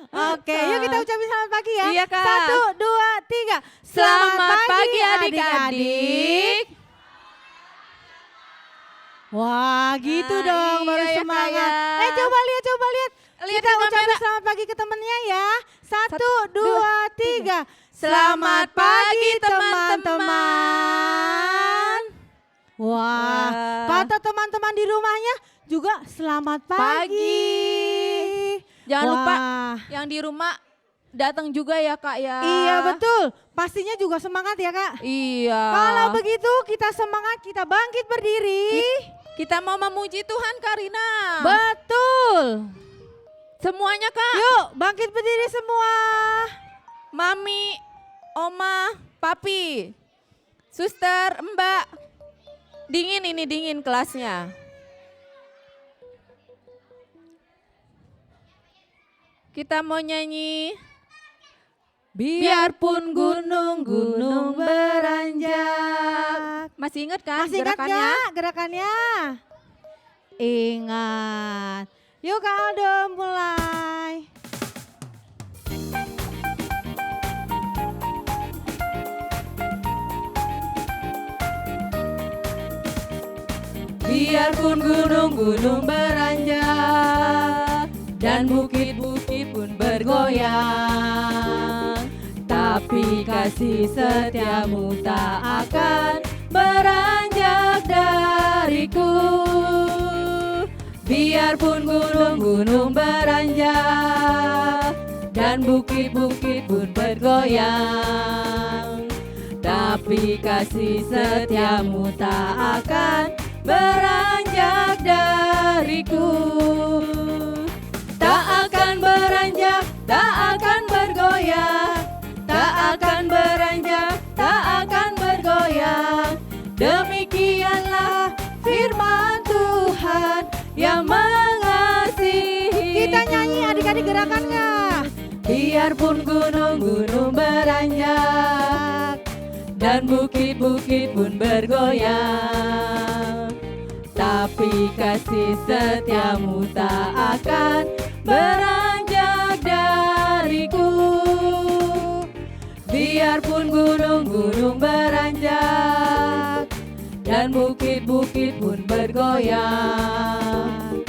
Oke, yuk kita ucapin selamat pagi ya. Iya, Kak. 1, 2, 3. Selamat pagi adik-adik. Wah, gitu Nah, dong, baru iya ya, Kak, semangat. ya. Coba lihat. Lihat Kita ke ucapin kamera. selamat pagi ke temennya ya. 1, 2, dua, 3. Selamat pagi, teman-teman. Wah, Wah. kata teman-teman di rumahnya juga selamat pagi. Jangan lupa Wah. yang di rumah datang juga ya, Kak ya. Iya betul, pastinya juga semangat ya Kak. Iya. Kalau begitu kita semangat, kita bangkit berdiri. Kita mau memuji Tuhan, Karina. Betul. Semuanya, Kak. Yuk bangkit berdiri semua. Mami, Oma, Papi, Suster, Mbak. Dingin ini, dingin kelasnya. Kita mau nyanyi. Biarpun gunung-gunung beranjak. Masih ingat kan Masih ingat gerakannya? gak gerakannya? Ingat. Yuk Kak Aldo mulai. Biarpun gunung-gunung beranjak dan bukit-bukit pun bergoyang, tapi kasih setiamu tak akan beranjak dariku. Biarpun gunung-gunung beranjak dan bukit-bukit pun bergoyang, tapi kasih setiamu tak akan beranjak dariku. Tak akan beranjak, tak akan bergoyang, tak akan beranjak, tak akan bergoyang. Demikianlah firman Tuhan yang mengasihi. Kita nyanyi adik-adik gerakannya. Biarpun gunung-gunung beranjak dan bukit-bukit pun bergoyang, tapi kasih setiamu tak akan beranjak dariku. Biarpun gunung-gunung beranjak dan bukit-bukit pun bergoyang,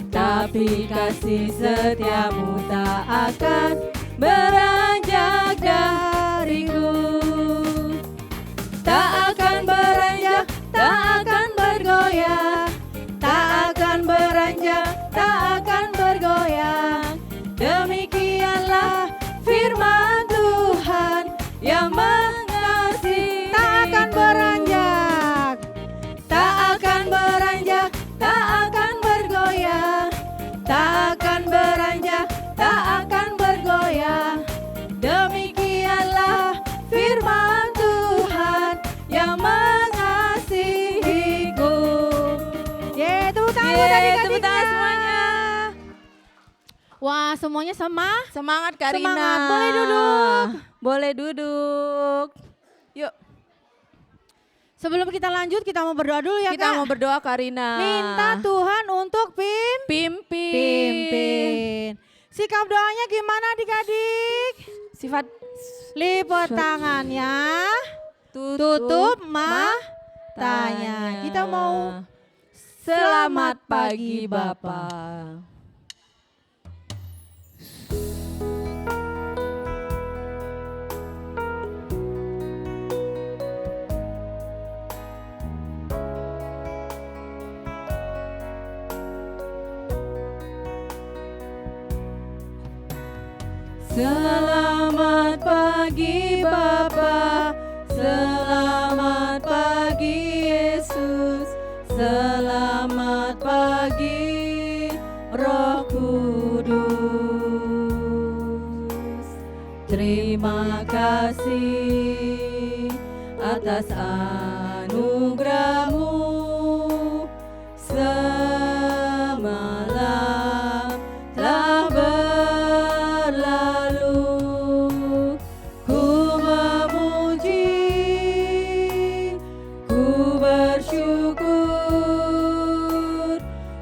tapi kasih setiamu tak akan beranjak dariku. Tak akan beranjak, tak akan bergoyang, tak akan beranjak, tak akan bergoyang. Demikianlah firman Tuhan yang mengasihi. Tak akan beranjak, tak akan beranjak, tak akan bergoyang, tak akan beranjak, tak akan bergoyang. Demikianlah firman Tuhan yang mengasihiku. tepuk tangan buat Yeay, adik-adiknya. tepuk tangan semuanya. Wah, semuanya sama. Semangat Karina. Semangat, boleh duduk. Boleh duduk. Yuk, Sebelum kita lanjut, kita mau berdoa dulu ya kita Kak. mau berdoa Karina. Minta Tuhan untuk pimpin. Sikap doanya gimana adik-adik? Sifat Lipat tangannya, tutup matanya. Kita mau selamat pagi Bapak. Selamat pagi Bapa, selamat pagi Yesus, selamat pagi Roh Kudus. Terima kasih atas anugerah-Mu semalam telah berlalu. Ku memuji, ku bersyukur,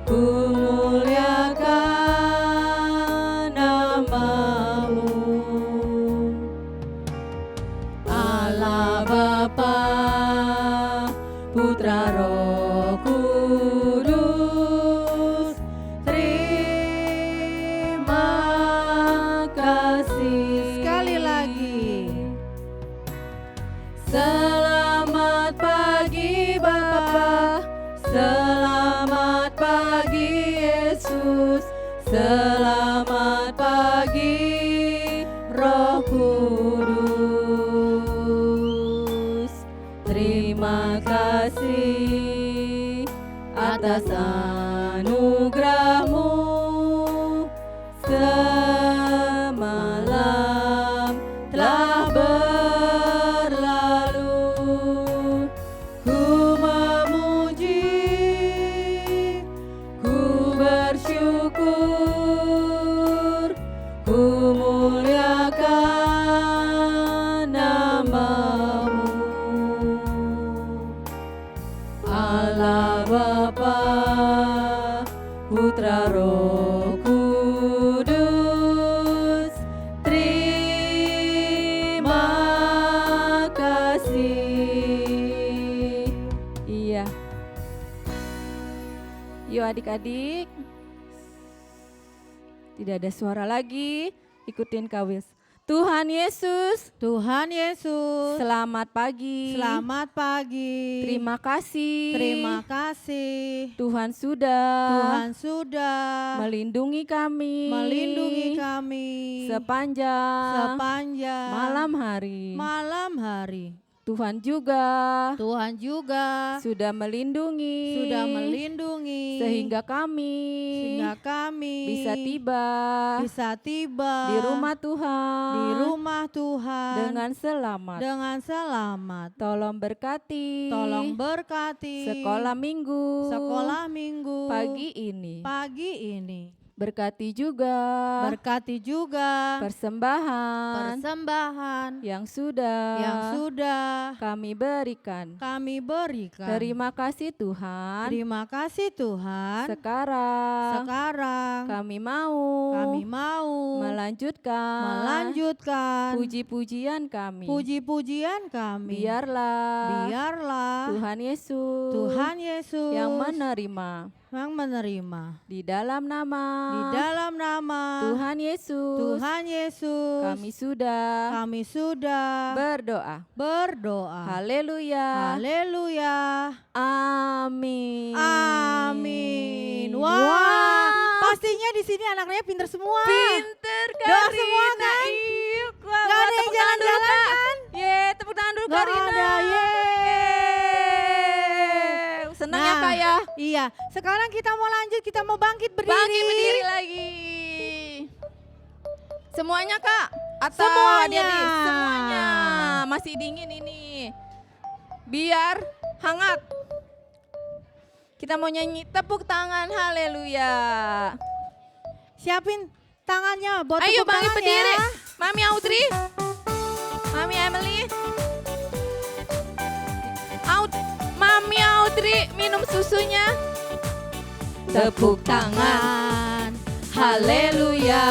ku muliakan nama Yesus. Selamat pagi Roh Kudus. Terima kasih atas anugerah-Mu. Semalam telah berlalu, ku memuji, ku bersyukur, ku muliakan nama-Mu. Allah Bapa, Putra, Roh Kudus, terima kasih. Iya. Yuk adik-adik. Tidak ada suara lagi. Ikutin Kak Wils. Tuhan Yesus, Tuhan Yesus, selamat pagi. selamat pagi. Terima kasih. Terima kasih. Tuhan sudah melindungi kami. melindungi kami sepanjang malam hari. malam hari. Tuhan juga sudah melindungi sehingga kami bisa tiba di rumah Tuhan dengan selamat. Tolong berkati sekolah minggu pagi ini. Berkati juga persembahan yang sudah kami berikan. Terima kasih Tuhan. Sekarang kami mau melanjutkan puji-pujian kami. Biarlah Tuhan Yesus yang menerima di dalam nama Tuhan Yesus. Kami sudah berdoa. Haleluya. Amin. Wah, pastinya di sini anak-anaknya pinter semua. Pinter Doa semua Karina. kan? Iya, Gak ada yang jalan-jalan kan? Tepuk tangan dulu Gak Karina. ada, Senang ya Kak ya? Iya, sekarang kita mau lanjut, kita mau bangkit berdiri. Bangkit berdiri lagi. Semuanya Kak? Atau Semuanya. adik-adik? Semuanya. Masih dingin ini. Biar hangat. Kita mau nyanyi tepuk tangan haleluya. Siapin tangannya buat Ayo tepuk bangkit tangan berdiri. ya. Mami Audrey. Mami Emily. Mami Audrey minum susunya. Tepuk tangan haleluya.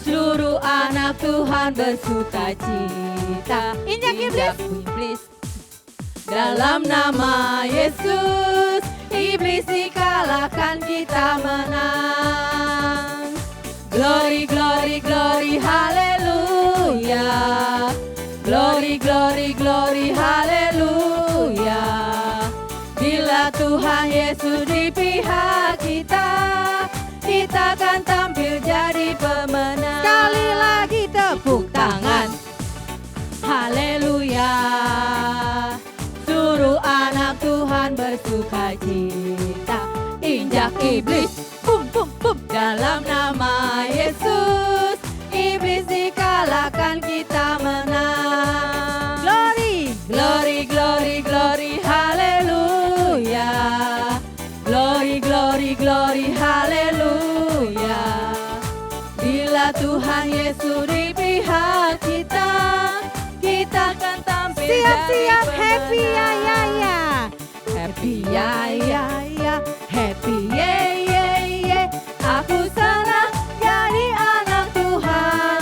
Seluruh anak Tuhan bersuka cita. Injak iblis. Dalam nama Yesus, iblis dikalahkan, kita menang. Glory, glory, glory, haleluya. Glory, glory, glory, haleluya. Bila Tuhan Yesus di pihak kita, kita akan tampil jadi pemenang. Sekali lagi tepuk tangan, haleluya. Suruh anak Tuhan bersuka cita. Injak iblis, bum bum bum. Dalam nama Yesus, iblis dikalahkan, kita menang. Glory. Glory, glory, glory, haleluya. Glory, glory, glory, haleluya. Bila Tuhan Yesus di pihak kita, kita akan tampil Siap-siap jadi happy ya ya ya. Happy ya ya ya. Happy ye ye ye. Aku senang jadi anak Tuhan.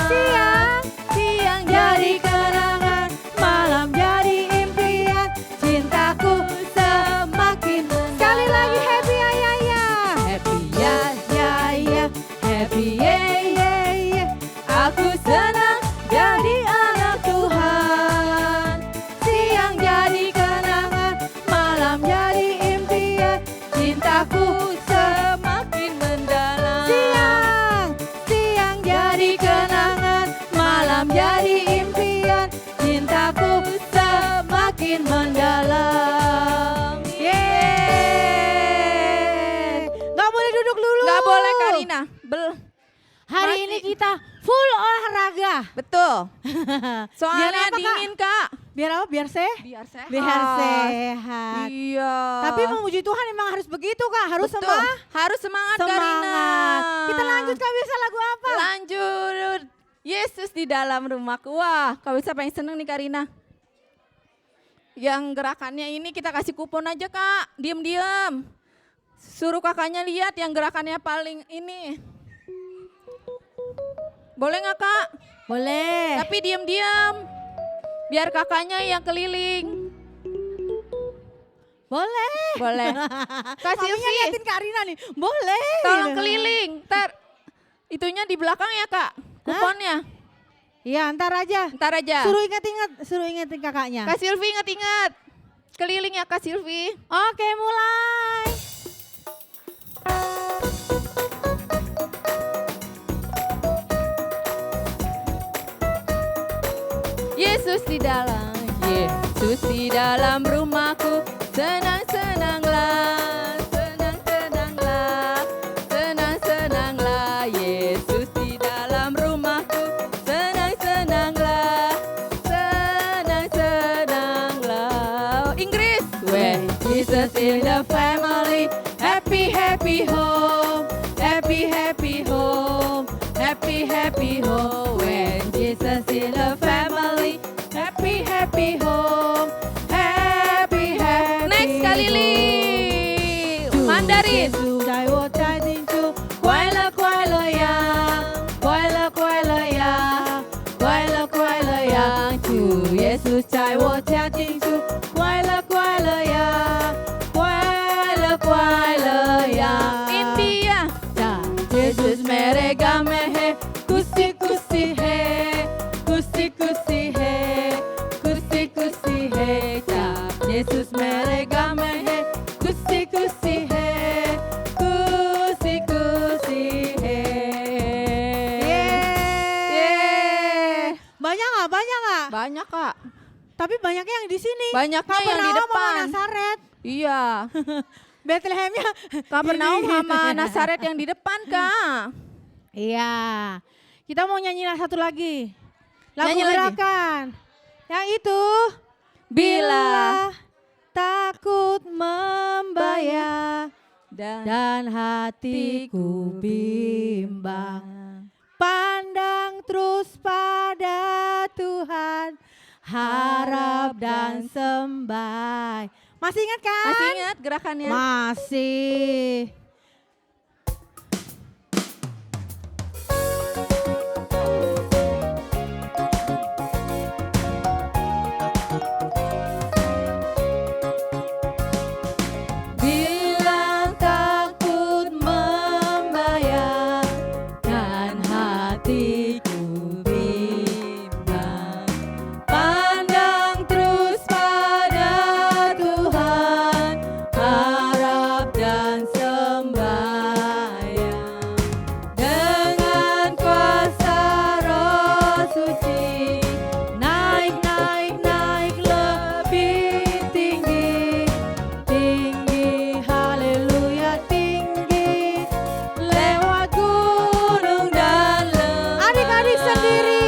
Siang jadi kenangan, malam jadi impian. Cintaku semakin mendalam. Sekali lagi happy ya ya ya. Happy ya ya ya. Happy ye ye ye. Aku senang jadi anak Tuhan. Siang jadi kenangan, malam jadi impian. Karina? Hari Masih. ini kita full olahraga. Betul. Biar Soalnya apa, Kak? dingin, Kak. Biar apa? Biar Biar sehat. Biar sehat. Iya. Tapi memuji Tuhan emang harus begitu Kak. Harus Betul. Harus semangat, Karina. semangat. Kita lanjut Kak, bisa lagu apa? Lanjut. Yesus di dalam rumahku. Wah, Kak bisa paling seneng nih Karina. Yang gerakannya ini kita kasih kupon aja Kak. Diem-diem. Suruh kakaknya lihat yang gerakannya paling ini. Boleh nggak Kak? Boleh. Tapi diem-diem. Biar kakaknya yang keliling. Boleh. Boleh. Kak Maminya Silvi, liatin Kak Rina nih. Boleh. tolong keliling. Ntar itunya di belakang ya Kak. Kuponnya. Iya, ntar aja. Ntar aja. Suruh ingetin kakaknya. Kak Silvi ingat-ingat. Keliling ya Kak Silvi. Oke, mulai. Yesus di dalam rumahku, senang-senanglah, senang-senanglah, senang-senanglah. Yesus di dalam rumahku, senang-senanglah, senang-senanglah. Inggris. When Jesus in the family, happy happy home, happy happy home, happy happy home. When Jesus in the family, happy happy home, happy happy. Next kali li. Mandarin. Dai wo dai din chu. Kwai le yang, kwai le yang, kwai le yang. Chu Yesus cai wo jia jing chu. Kwai le yang, kwai le yang. India. Da Yesus mereka mehe, kusi kusi he, kusi kusi he, kusi kusi he. Da Yesus mereka mehe, kusi kusi he, kusi kusi he. Yeay. Banyak nggak? Banyak nggak? Banyak Kak. Tapi banyaknya yang di sini. Banyaknya yang di Kapernaum sama depan. Nasaret. Iya. Bethlehemnya. Kapernaum ini. sama Nasaret yang di depan Kak. Iya. Kita mau nyanyi satu lagi. Lagu Nyanyi lagi. gerakan. Yang itu. Bila takut membayar dan dan hatiku bimbang. Pandang terus pada Tuhan, harap dan sembah. Masih ingat kan? masih ingat gerakannya? Masih. Bilang takut membayar dan hatiku bimbang. Pandang terus pada Tuhan, harap dan sembahyang. Dengan kuasa Roh Suci, naik, naik, naik lebih tinggi. Tinggi, haleluya tinggi, lewat gunung dan lembah. Adik-adik sendiri.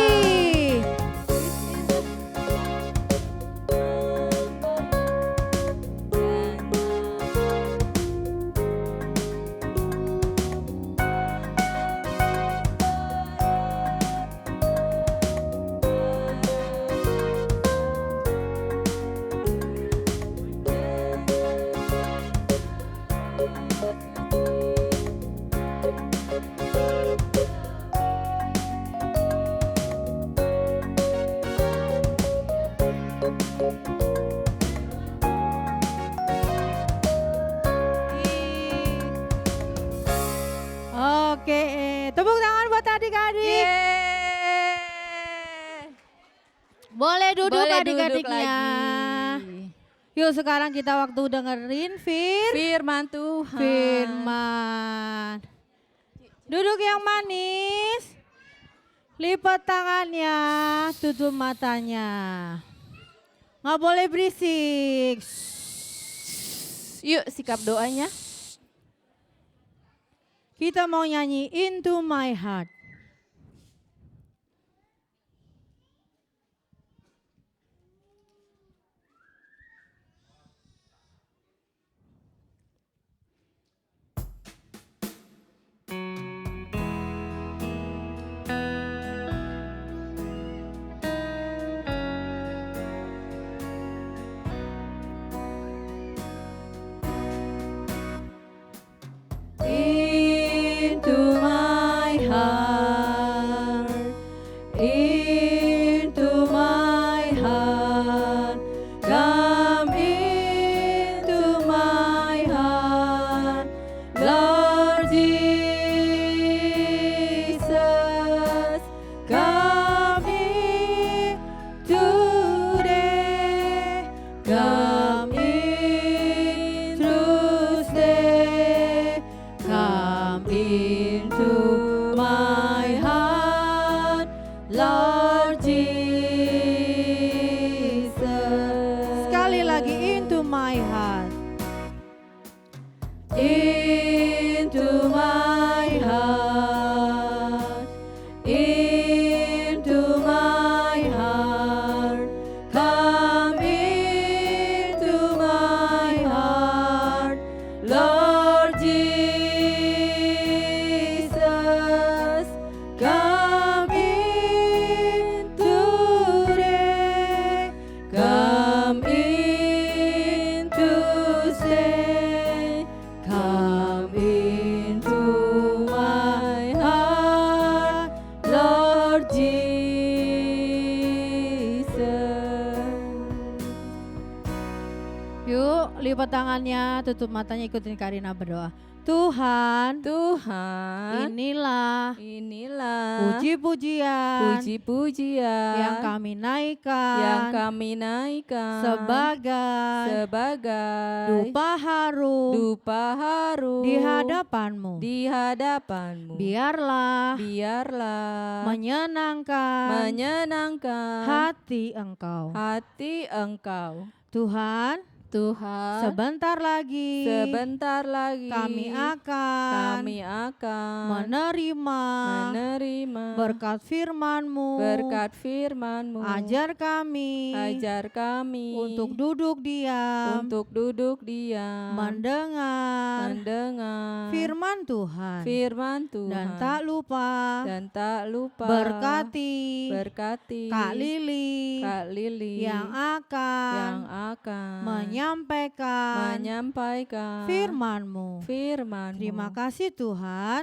Oke, tepuk tangan buat adik-adik. Yeay. Boleh duduk Boleh adik-adiknya. lagi. Yuk sekarang kita waktu dengerin Firman Tuhan. firman. Duduk yang manis. Lipat tangannya, tutup matanya. Nggak boleh berisik. Yuk sikap doanya. Kita mau nyanyi Into My Heart. Into my heart, into my heart, come into my heart, Lord Jesus, come in today, come in through stay. Come into my heart, Lord Jesus. Sekali lagi Into My Heart. Into my heart, into my heart, come into my heart, Lord Jesus, come in today, come in to stay, come into my heart, Lord Jesus. Yuk, lipat tangannya, tutup matanya, ikutin Karina berdoa. Tuhan, Tuhan, inilah inilah puji-pujian puji-pujian yang kami naikkan yang kami naikkan sebagai dupa harum dupa harum di hadapanmu. di hadapanmu. Biarlah Biarlah menyenangkan hati Engkau. hati Engkau. Tuhan, Tuhan, sebentar lagi kami akan menerima berkat firman-Mu. Ajar kami untuk duduk diam mendengar firman Tuhan. Dan tak lupa berkati Kak Lili yang akan menyampaikan firman-Mu. Terima kasih Tuhan.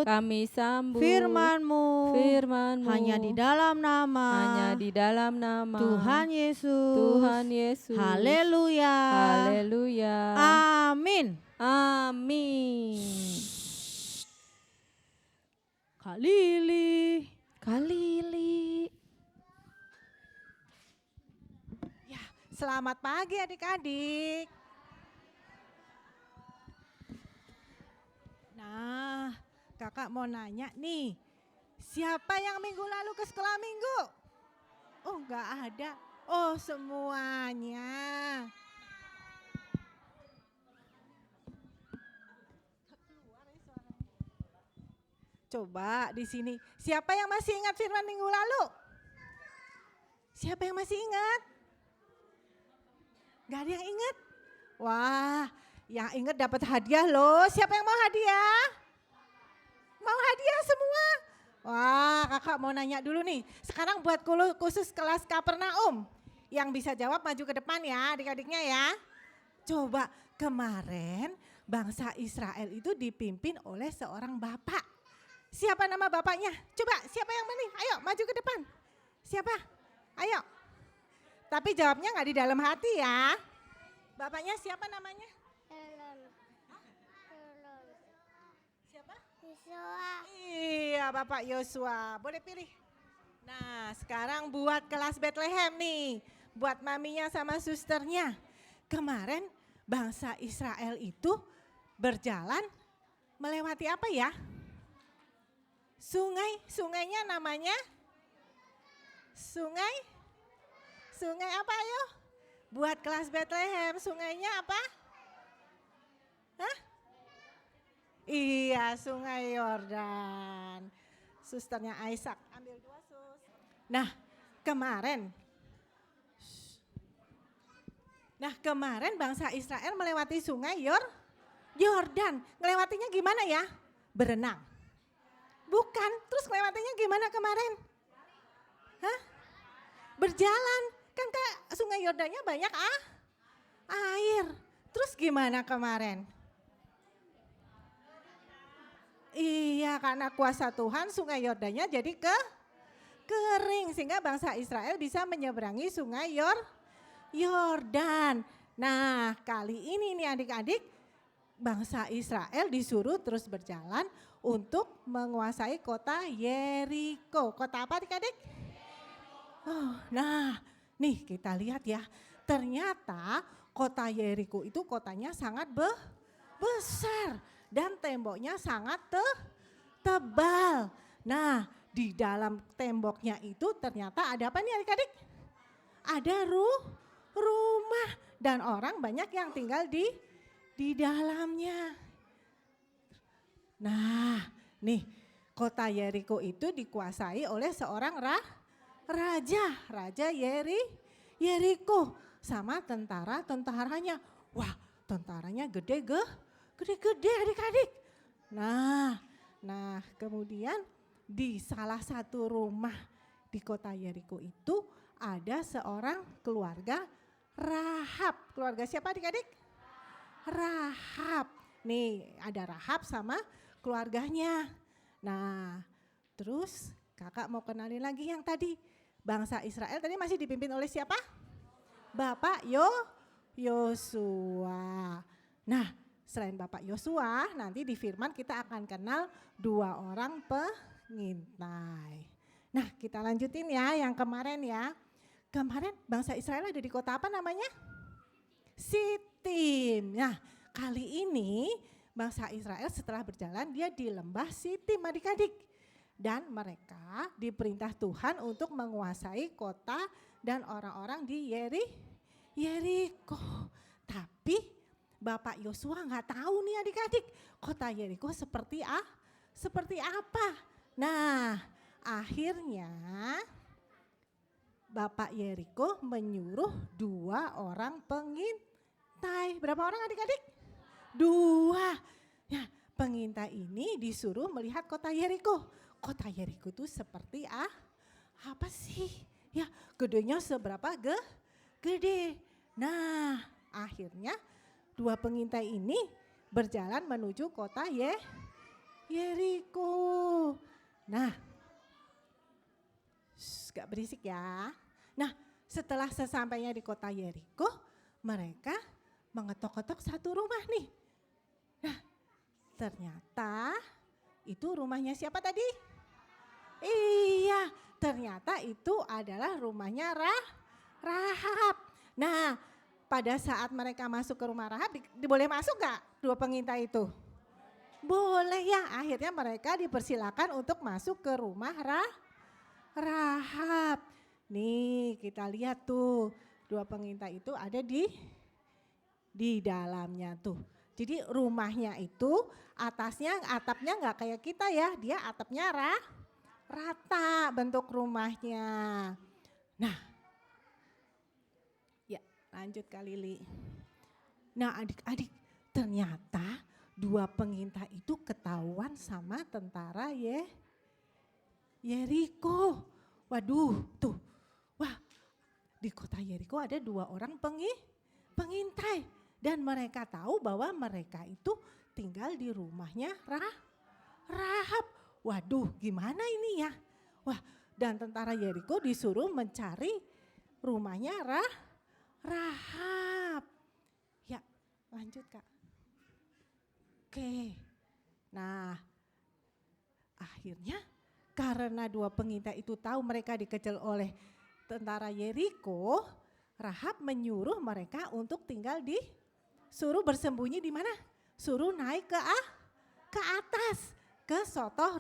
Kami sambut firman-Mu hanya di dalam nama Tuhan Yesus. Haleluya. Amin. Amin. Kak Lili. Selamat pagi adik-adik. Nah, kakak mau nanya nih, siapa yang minggu lalu ke sekolah minggu? Oh, nggak ada. Oh, semuanya. Coba di sini, siapa yang masih ingat firman minggu lalu? Siapa yang masih ingat? Gak ada yang ingat? Wah, yang ingat dapat hadiah loh. Siapa yang mau hadiah? Mau hadiah semua? Wah, kakak mau nanya dulu nih. Sekarang buat khusus kelas Kapernaum. Yang bisa jawab maju ke depan ya adik-adiknya ya. Coba kemarin bangsa Israel itu dipimpin oleh seorang bapak. Siapa nama bapaknya? Coba siapa yang berani? Ayo maju ke depan. Siapa? Ayo. Tapi jawabnya nggak di dalam hati ya. Bapaknya siapa namanya? Siapa? Yosua. Iya, Bapak Yosua. Boleh pilih. Nah, sekarang buat kelas Bethlehem nih. Buat maminya sama susternya. Kemarin bangsa Israel itu berjalan melewati apa ya? Sungainya namanya? Sungai apa ayo? Buat kelas Bethlehem, sungainya apa? Hah? Iya, Sungai Yordan. Susternya Isaac, ambil 2 sus. Nah, kemarin bangsa Israel melewati Sungai Yordan. Ngelewatinya gimana ya? Berenang. Bukan, terus ngelewatinya gimana kemarin? Hah? Berjalan. Kan Sungai Yordannya banyak air. Terus gimana kemarin? Iya, karena kuasa Tuhan Sungai Yordannya jadi kering sehingga bangsa Israel bisa menyeberangi Sungai Yordan. Nah, kali ini nih adik-adik, bangsa Israel disuruh terus berjalan untuk menguasai kota Yeriko. Kota apa adik-adik? Oh, nah, nih kita lihat ya. Ternyata kota Yeriko itu kotanya sangat besar dan temboknya sangat tebal. Nah, di dalam temboknya itu ternyata ada apa nih adik-adik? Ada rumah dan orang banyak yang tinggal di dalamnya. Nah, nih kota Yeriko itu dikuasai oleh seorang Raja Yeriko sama tentaranya. Wah, tentaranya gede-gede adik-adik. Nah, kemudian di salah satu rumah di kota Yeriko itu ada seorang keluarga Rahab. Keluarga siapa adik-adik? Rahab. Nih ada Rahab sama keluarganya. Nah, terus kakak mau kenalin lagi yang tadi. Bangsa Israel tadi masih dipimpin oleh siapa? Bapak Yosua. Nah, selain Bapak Yosua, nanti di firman kita akan kenal 2 orang pengintai. Nah, kita lanjutin ya yang kemarin ya. Kemarin bangsa Israel ada di kota apa namanya? Sitim. Nah, kali ini bangsa Israel setelah berjalan dia di lembah Sitim adik-adik. Dan mereka diperintah Tuhan untuk menguasai kota dan orang-orang di Yeriko. Tapi Bapak Yosua nggak tahu nih adik-adik kota Yeriko seperti apa. Nah, akhirnya Bapak Yeriko menyuruh 2 orang pengintai. Berapa orang adik-adik? 2. Ya, pengintai ini disuruh melihat kota Yeriko. Kota Yeriko itu seperti apa sih? Ya, gedenya seberapa gede. Nah, akhirnya 2 pengintai ini berjalan menuju kota Yeriko. Nah, gak berisik ya. Nah, setelah sesampainya di kota Yeriko, mereka mengetok-ketok satu rumah nih. Nah, ternyata itu rumahnya siapa tadi? Iya, ternyata itu adalah rumahnya Rahab. Nah, pada saat mereka masuk ke rumah Rahab, boleh masuk gak 2 pengintai itu? Boleh ya, akhirnya mereka dipersilakan untuk masuk ke rumah Rahab. Nih kita lihat tuh 2 pengintai itu ada di dalamnya tuh. Jadi rumahnya itu atapnya nggak kayak kita ya, dia atapnya rata bentuk rumahnya. Nah, ya lanjut Kak Lili. Nah adik-adik ternyata 2 pengintai itu ketahuan sama tentara Yeriko. Waduh tuh, wah di kota Yeriko ada 2 orang pengintai. Dan mereka tahu bahwa mereka itu tinggal di rumahnya Rahab. Waduh gimana ini ya. Wah dan tentara Yeriko disuruh mencari rumahnya Rahab. Ya lanjut Kak. Oke, nah akhirnya karena 2 pengintai itu tahu mereka dikejar oleh tentara Yeriko, Rahab menyuruh mereka untuk suruh bersembunyi di mana? Suruh naik ke atas, ke sotoh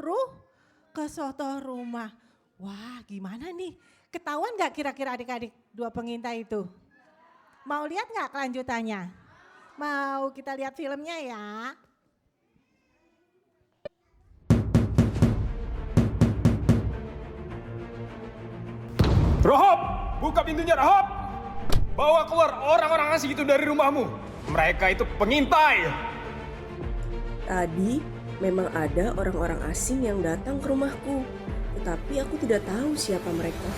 rumah. Wah gimana nih? Ketahuan gak kira-kira adik-adik 2 pengintai itu? Mau lihat gak kelanjutannya? Mau kita lihat filmnya ya? Rahab, buka pintunya Rahab. Bawa keluar orang-orang asing itu dari rumahmu. Mereka itu pengintai. Tadi memang ada orang-orang asing yang datang ke rumahku, tetapi aku tidak tahu siapa mereka.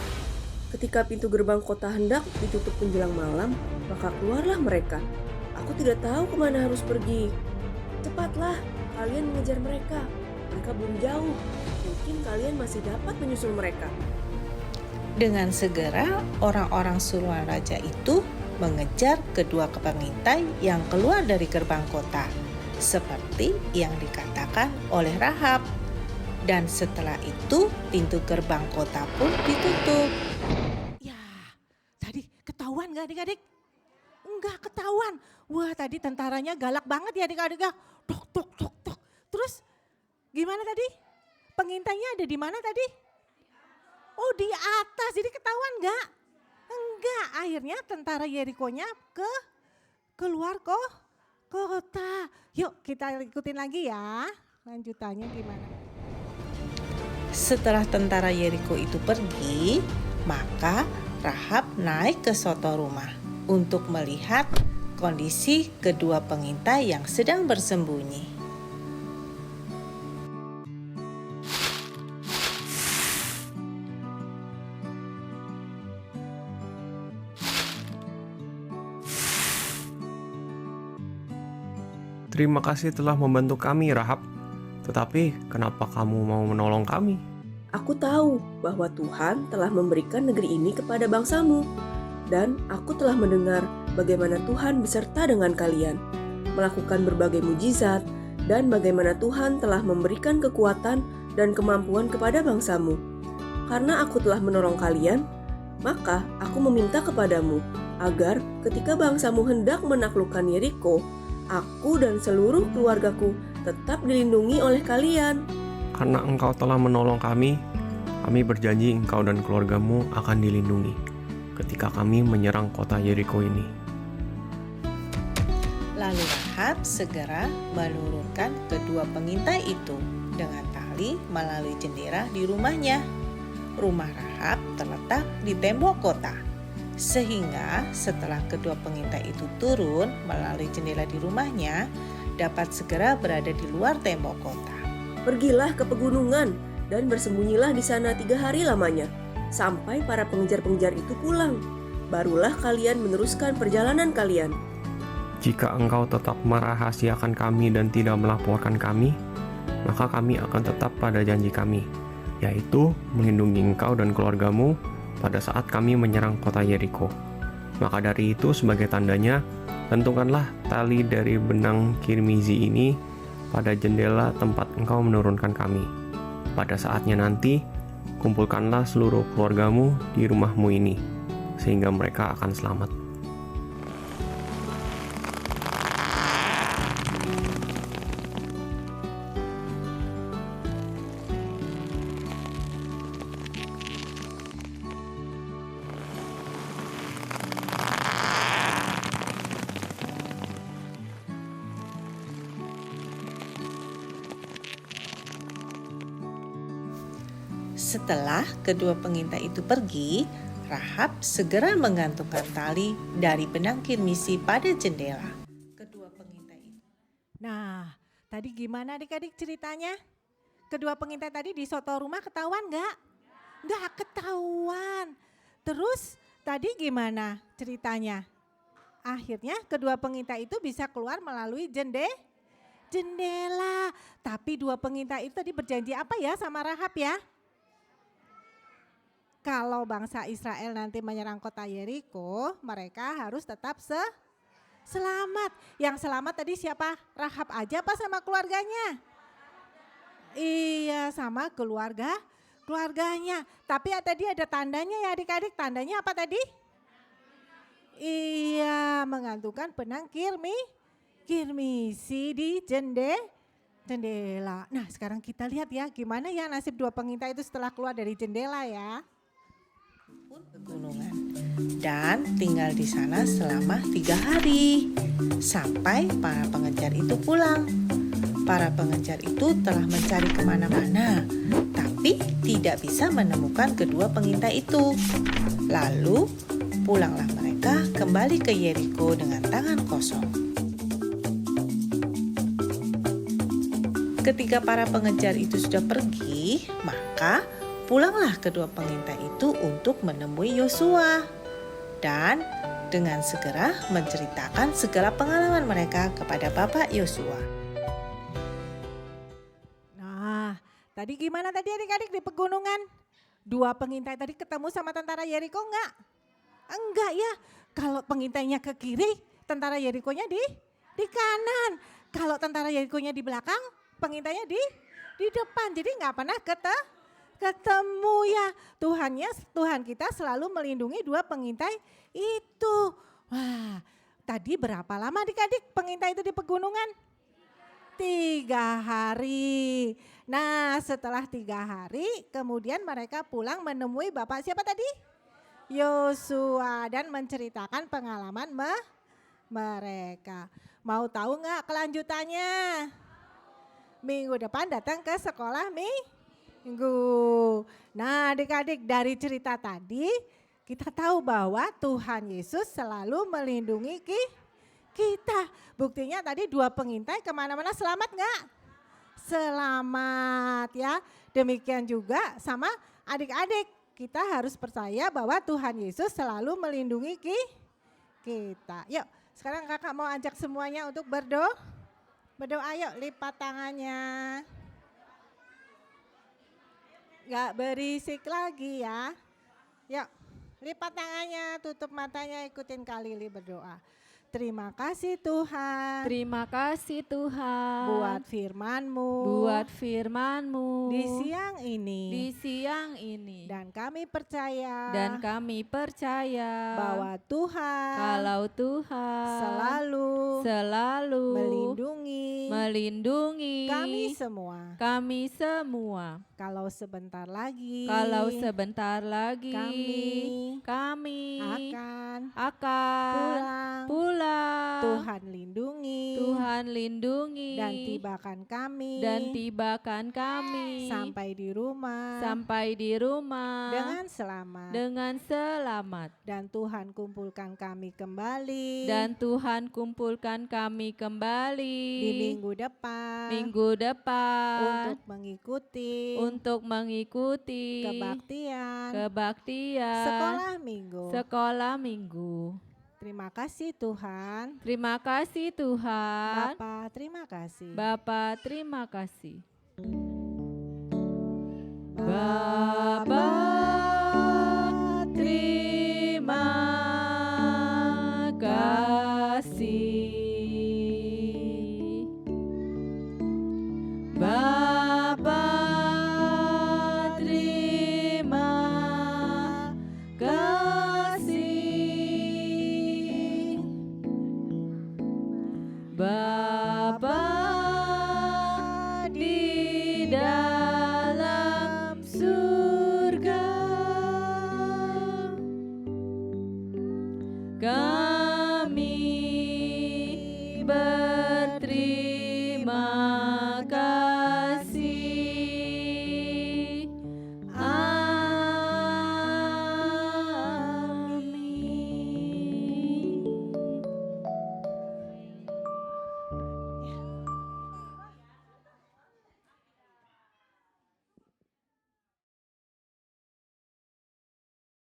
Ketika pintu gerbang kota hendak ditutup menjelang malam, maka keluarlah mereka. Aku tidak tahu kemana harus pergi. Cepatlah, kalian mengejar mereka. Mereka belum jauh. Mungkin kalian masih dapat menyusul mereka. Dengan segera, orang-orang suruhan raja itu mengejar kedua pengintai yang keluar dari gerbang kota, seperti yang dikatakan oleh Rahab. Dan setelah itu, pintu gerbang kota pun ditutup. Ya, tadi ketahuan gak adik-adik? Enggak ketahuan. Wah, tadi tentaranya galak banget ya adik-adik. Tok, tok, tok, tok. Terus gimana tadi? Pengintainya ada di mana tadi? Oh, di atas. Jadi ketahuan gak? Enggak. Akhirnya tentara Yeriko-nya keluar kota. Yuk kita ikutin lagi ya. Lanjutannya gimana? Setelah tentara Yeriko itu pergi, maka Rahab naik ke soto rumah untuk melihat kondisi kedua pengintai yang sedang bersembunyi. Terima kasih telah membantu kami, Rahab. Tetapi kenapa kamu mau menolong kami? Aku tahu bahwa Tuhan telah memberikan negeri ini kepada bangsamu. Dan aku telah mendengar bagaimana Tuhan beserta dengan kalian, melakukan berbagai mujizat, dan bagaimana Tuhan telah memberikan kekuatan dan kemampuan kepada bangsamu. Karena aku telah menolong kalian, maka aku meminta kepadamu, agar ketika bangsamu hendak menaklukkan Yeriko, aku dan seluruh keluargaku tetap dilindungi oleh kalian. Karena engkau telah menolong kami berjanji engkau dan keluargamu akan dilindungi ketika kami menyerang kota Yeriko ini. Lalu Rahab segera menurunkan kedua pengintai itu dengan tali melalui jendela di rumahnya. Rumah Rahab terletak di tembok kota. Sehingga setelah kedua pengintai itu turun melalui jendela di rumahnya, dapat segera berada di luar tembok kota. Pergilah ke pegunungan dan bersembunyilah di sana 3 hari lamanya, sampai para pengejar-pengejar itu pulang. Barulah kalian meneruskan perjalanan kalian. Jika engkau tetap merahasiakan kami dan tidak melaporkan kami, maka kami akan tetap pada janji kami, yaitu melindungi engkau dan keluargamu pada saat kami menyerang kota Yeriko. Maka dari itu sebagai tandanya, tentukanlah tali dari benang kirmizi ini pada jendela tempat engkau menurunkan kami. Pada saatnya nanti, kumpulkanlah seluruh keluargamu di rumahmu ini, sehingga mereka akan selamat. Setelah kedua pengintai itu pergi, Rahab segera menggantungkan tali dari benang kirmisi pada jendela. Kedua pengintai itu. Nah, tadi gimana adik-adik ceritanya? Kedua pengintai tadi di soto rumah ketahuan nggak? Nggak ketahuan. Terus tadi gimana ceritanya? Akhirnya kedua pengintai itu bisa keluar melalui jendela. Tapi dua pengintai itu tadi berjanji apa ya sama Rahab ya? Kalau bangsa Israel nanti menyerang kota Yeriko, mereka harus tetap selamat. Yang selamat tadi siapa? Rahab aja apa sama keluarganya? Iya, sama keluarganya. Tapi tadi ada tandanya ya adik-adik. Tandanya apa tadi? Iya, menggantungkan benang kirmisi di jendela. Nah, sekarang kita lihat ya gimana ya nasib dua pengintai itu setelah keluar dari jendela ya. Pegunungan dan tinggal di sana selama 3 hari sampai para pengejar itu pulang. Para pengejar itu telah mencari kemana-mana, tapi Tapi tidak bisa menemukan kedua pengintai itu. Lalu pulanglah mereka kembali ke Yeriko dengan tangan kosong. Ketika para pengejar itu sudah pergi, maka pulanglah kedua pengintai itu untuk menemui Yosua. Dan dengan segera menceritakan segala pengalaman mereka kepada Bapak Yosua. Nah, tadi gimana tadi adik-adik di pegunungan? Dua pengintai tadi ketemu sama tentara Yeriko enggak? Enggak ya. Kalau pengintainya ke kiri, tentara Yerikonya di kanan. Kalau tentara Yerikonya di belakang, pengintainya di depan. Jadi enggak pernah ketemu ya. Tuhan kita selalu melindungi dua pengintai itu. Wah, tadi berapa lama adik-adik pengintai itu di pegunungan? 3 hari. Nah, setelah 3 hari kemudian mereka pulang menemui Bapak siapa tadi? Yosua dan menceritakan pengalaman mereka. Mau tahu nggak kelanjutannya? Minggu depan datang ke sekolah minggu. Nah, adik-adik dari cerita tadi kita tahu bahwa Tuhan Yesus selalu melindungi kita. Buktinya tadi dua pengintai kemana-mana selamat nggak? Selamat ya. Demikian juga sama adik-adik. Kita harus percaya bahwa Tuhan Yesus selalu melindungi kita. Yuk sekarang kakak mau ajak semuanya untuk berdoa. Yuk lipat tangannya. Gak berisik lagi ya. Yuk lipat tangannya, tutup matanya, ikutin Kak Lili berdoa. Terima kasih Tuhan. Terima kasih Tuhan. Buat firman-Mu. Buat firman-Mu. Di siang ini. Di siang ini. Dan kami percaya. Dan kami percaya. Bahwa Tuhan. Kalau Tuhan. Selalu. Melindungi. Kami semua. Kalau sebentar lagi. Kami akan pulang. Tuhan lindungi dan tibakan kami sampai di rumah dengan selamat dan Tuhan kumpulkan kami kembali di minggu depan untuk mengikuti kebaktian sekolah minggu. Terima kasih Tuhan. Bapa, terima kasih. Bapa, terima kasih. Bapa